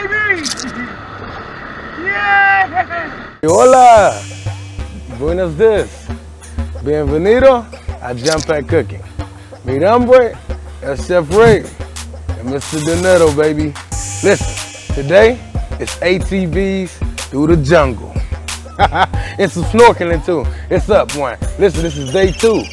baby! Yeah! Hola! Buenos dias. Bienvenido a Jump Cooking. Mi nombre es Chef Ray and Mr. Dinero, baby. Listen, today it's ATVs through the jungle. It's some snorkeling too. It's up one. Listen, this is day 2.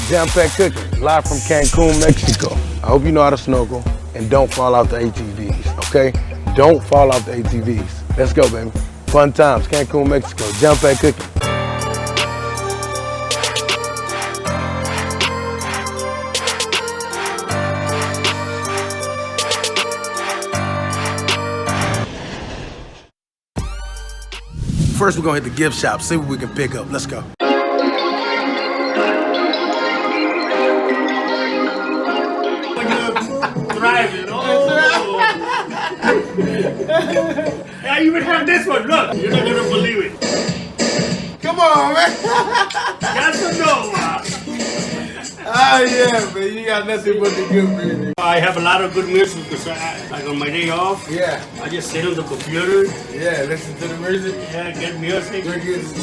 Jump Cooking, live from Cancun, Mexico. I hope you know how to snorkel and don't fall off the ATVs, okay? Don't fall off the ATVs. Let's go, baby. Fun times, Cancun, Mexico. Jump Cooking. First, we're gonna hit the gift shop, see what we can pick up. Let's go. Driving. Oh. I even have this one. Look, you're not gonna believe it. Come on, man. That's a no. Oh yeah, man. You got nothing but the good music. I have a lot of good music because like on my day off. Yeah. I just sit on the computer. Yeah, listen to the music. Yeah, get music.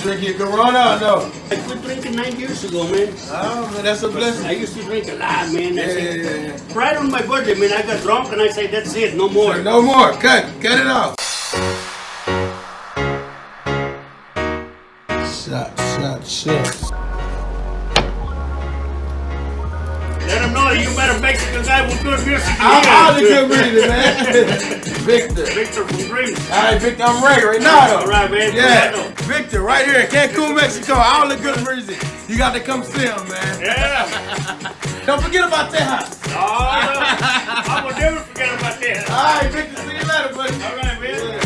Drink your Corona or no? I quit drinking 9 years ago, man. Oh, man, that's a blessing. I used to drink a lot, man. Yeah. Right on my birthday, man, I got drunk and I said, that's it, no more. No more. Cut it off. Shot. Let them know that you met a Mexican guy with good music. I'm the good music, man. Victor from Dreams. All right, Victor, I'm ready right now, though. All right, man. Yeah, Victor, right here in Cancun, Mexico. All the good music. You got to come see him, man. Yeah. Don't forget about that house. Oh, I will never forget about that. All right, Victor, see you later, buddy. All right, man. Yeah.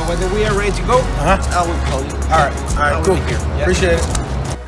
Whether we are ready to go, I will call you. All right, cool. Yeah. Appreciate it.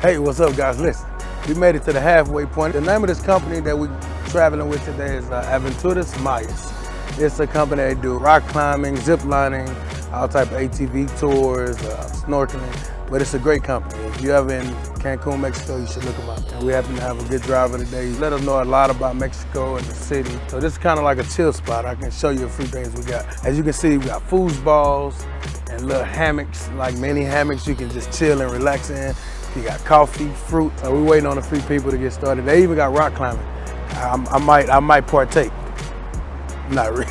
Hey, what's up, guys? Listen, we made it to the halfway point. The name of this company that we're traveling with today is ATV'S. It's a company that do rock climbing, zip lining, all type of ATV tours, snorkeling. But it's a great company. If you're ever in Cancun, Mexico, you should look them up. And we happen to have a good driver today. Let us know a lot about Mexico and the city. So this is kind of like a chill spot. I can show you a few things we got. As you can see, we got foosballs and little hammocks, like mini hammocks you can just chill and relax in. You got coffee, fruit. So we're waiting on a few people to get started. They even got rock climbing. I might partake. Not really.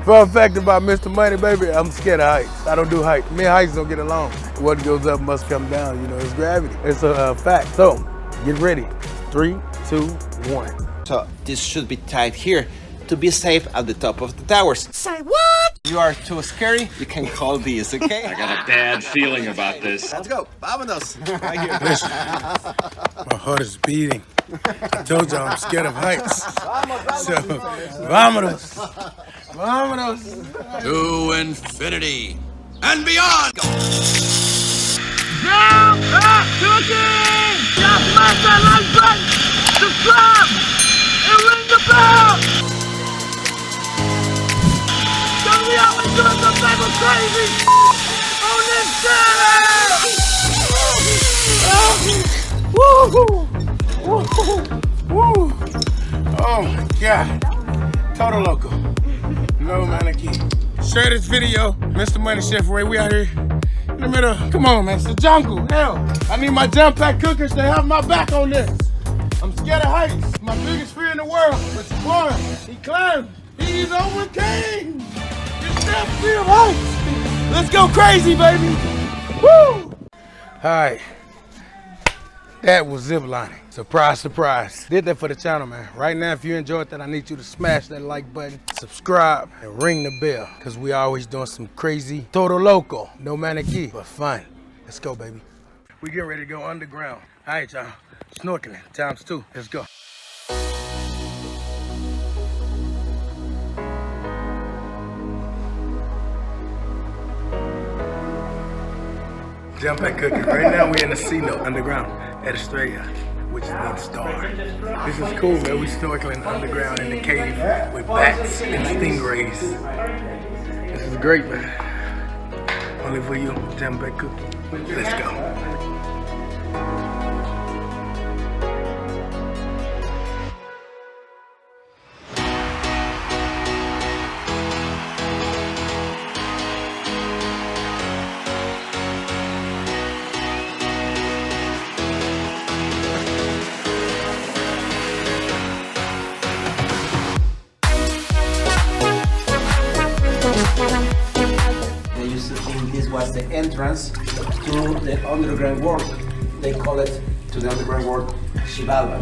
Fun fact about Mr. Money, baby, I'm scared of heights. I don't do heights. Me and heights don't get along. What goes up must come down, you know, it's gravity. It's a fact. So, get ready. 3, 2, 1. So this should be tied here to be safe at the top of the towers. Say what? You are too scary, you can call these, okay? I got a bad feeling about this. Let's go. Vámonos. Right here. Listen, my heart is beating. I told you I'm scared of heights. So, vámonos. Vámonos. To infinity and beyond. Cooking! Just smash that like button, subscribe, and ring the bell! Cause we always doing some type of crazy on this channel! Woo! Oh my God. Total loco. No mannequin. Share this video. Mr. Money Chef Ray, we out here in the middle. Come on, man. It's the jungle. Hell, I need my jump pack cookers to have my back on this. I'm scared of heights. My biggest fear in the world. But boy, he climbed. He's overcame. It's that fear of heights. Let's go crazy, baby. Woo! All right. That was zip lining. Surprise, surprise. Did that for the channel, man. Right now, if you enjoyed that, I need you to smash that like button, subscribe, and ring the bell, because we always doing some crazy, total loco, no mannequin, but fun. Let's go, baby. We getting ready to go underground. All right, y'all. Snorkeling, ×2. Let's go. Jump Cooking. Right now, we're in the casino underground at Estrella, which is the star. This is cool, man. We snorkeling underground in the cave with bats and stingrays. This is great, man. Only for you, jam-packed cooking. Let's go. They used to think this was the entrance to the underground world. They call it to the underground world Shivalba.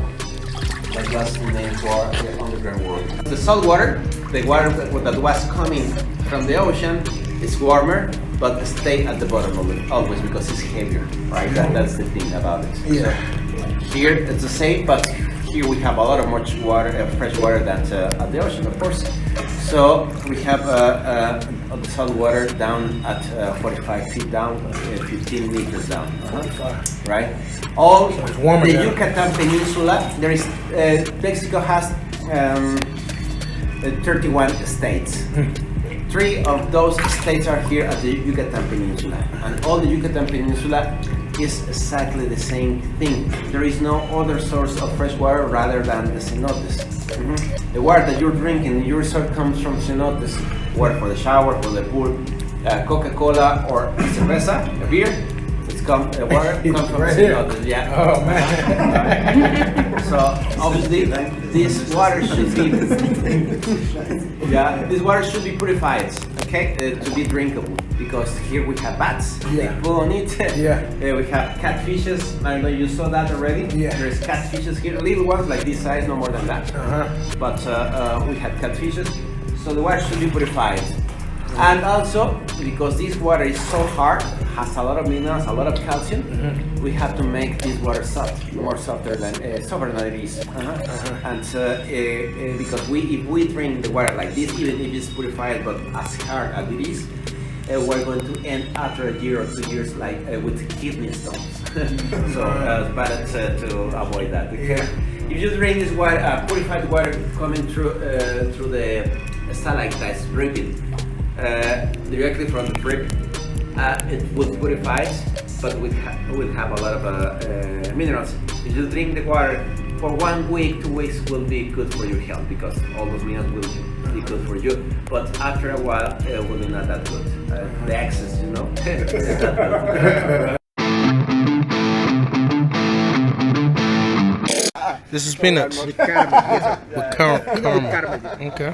That was the name for the underground world. The salt water, the water that was coming from the ocean, is warmer, but stay at the bottom of it always because it's heavier, right? That's the thing about it. Yeah. So here it's the same, but here we have a lot of much water, fresh water than at the ocean, of course. So we have the salt water down at 45 feet down, 15 meters down, right? All the Yucatan Peninsula, there is Mexico has 31 states. 3 of those states are here at the Yucatan Peninsula, and all the Yucatan Peninsula is exactly the same thing. There is no other source of fresh water rather than the cenotes. The water that you're drinking in your resort comes from cenotes. Water for the shower, for the pool, Coca-Cola or cerveza, a beer. Water comes from cenotes. Yeah. Oh man. So obviously this water should be this water should be purified, okay, to be drinkable. Because here we have bats, they pull on it. We have catfishes. I know you saw that already. There's catfishes here, little ones like this size, no more than that. But we have catfishes, so the water should be purified. And also, because this water is so hard, has a lot of minerals, a lot of calcium, we have to make this water soft, more softer than it is. And because if we drink the water like this, even if it's purified but as hard as it is, we're going to end after a year or 2 years like with kidney stones. So it's better to avoid that. If you drink this water, purified water coming through the stalactites dripping directly from the drip, it will purify, but will have a lot of minerals. If you drink the water for 1 week, 2 weeks will be good for your health because all those minerals will be good for you. But after a while, it will be not that good. The excess, you know. This is peanuts. With caramel. Okay.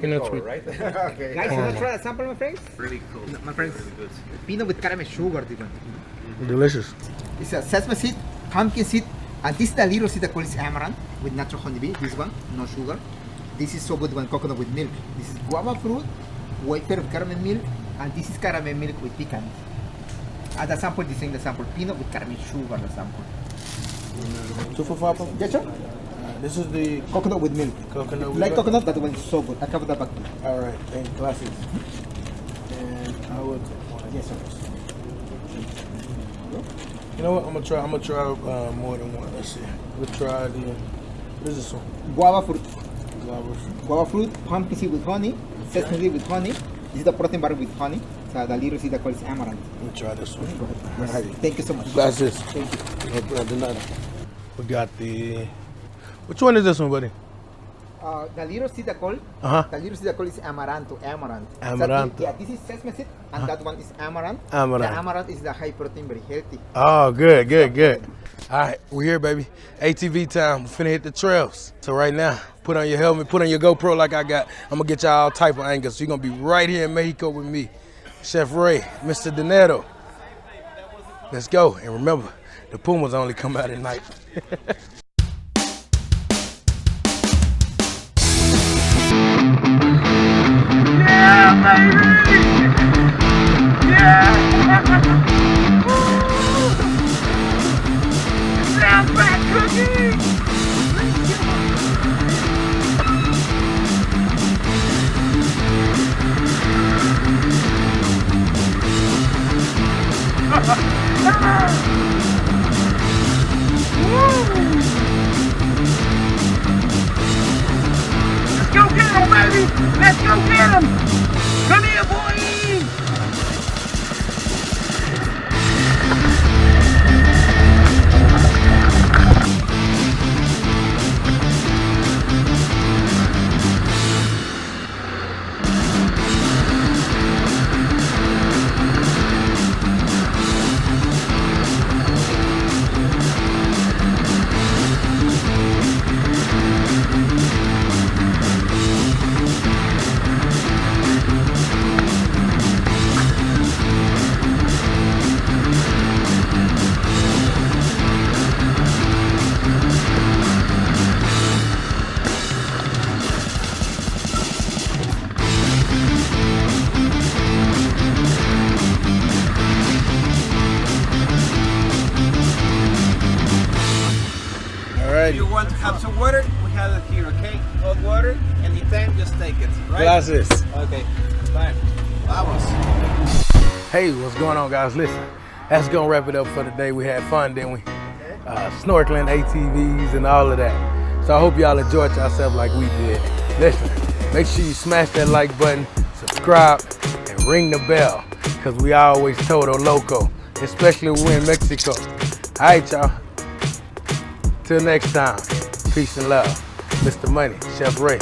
Peanuts with Okay. Guys, you want to try a sample, my friends? Really cool. No, my friends, really good. Peanut with caramel sugar, this one. delicious. It's a sesame seed, pumpkin seed, and this is the little seed that calls amaranth with natural honeybee. This one, no sugar. This is so good one, coconut with milk. This is guava fruit, wafer of caramel milk, and this is caramel milk with pecan. And the sample, this is the sample, peanut with caramel sugar, the sample. 2 for $5. Yes, sir. This is the Coconut with milk. coconut. If you like coconut, that one is so good. I cover that back. All right, thank you. Glasses. And I would. Yes, sir. You know what? I'm gonna try more than one. Let's see. We'll try the. What is this one? Guava fruit. Guava fruit. Guava fruit, pumpkin seed with honey, sesame seed with honey. This is the protein bar with honey. So the little seed that calls amaranth. Let me try this one. Go ahead. All right. Thank you so much. Glasses. Thank you. We got the. Which one is this one, buddy? The little seed that call, the little seed that call is amaranth. Amaranth. So, this is sesame seed, and that one is amaranth. Amaranth. The amaranth is the high protein, very healthy. Oh, good. All right, we're here, baby. ATV time. We're finna hit the trails. So right now, put on your helmet, put on your GoPro like I got. I'm gonna get y'all all type of angles. So you're gonna be right here in Mexico with me, Chef Ray, Mr. Donato. Let's go. And remember, the Pumas only come out at night. Yeah, baby! Yeah! Jampacked cooking! Woo! Thank you want to have some water, we have it here, okay? Hot water, anytime, just take it, right? Gracias. Okay, bye. Vamos. Hey, what's going on, guys? Listen, that's gonna wrap it up for today. We had fun, didn't we? Snorkeling, ATVs, and all of that. So I hope y'all enjoyed yourself like we did. Listen, make sure you smash that like button, subscribe, and ring the bell, because we always todo loco, especially when we're in Mexico. All right, y'all. Till next time, peace and love. Mr. Money, Chef Ray.